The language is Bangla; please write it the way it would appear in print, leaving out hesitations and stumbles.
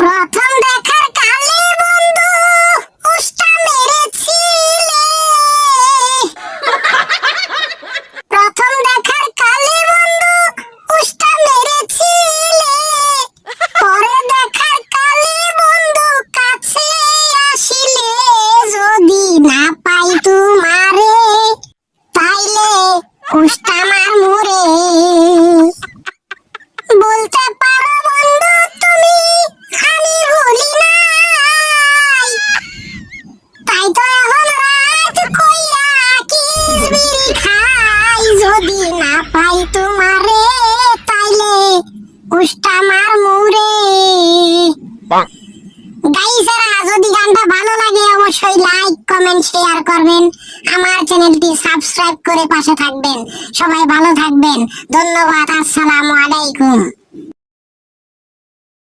প্রথম দেখার কালে বন্ধু উষ্টা মেরেছিলে। প্রথম দেখার কালে বন্ধু উষ্টা মেরেছিলে। পরে দেখার কালে বন্ধু কাছে আসিলে। যদি না পাই তোমারে তাইলে উষ্টা মার মুরে। বলতে পারো বন্ধু তুমি আমি ভুলি নাই। তাই তো এখন রাত কইয়া কিসবিরি খাই। যদি না পাই তোমারে তাইলে উষ্টা মার মুরে। গাইসেরা, যদি গানটা ভালো লাগে অবশ্যই লাইক কমেন্ট শেয়ার করবেন। আমার চ্যানেলটি সাবস্ক্রাইব করে পাশে থাকবেন। সবাই ভালো থাকবেন। ধন্যবাদ। আসসালামু আলাইকুম।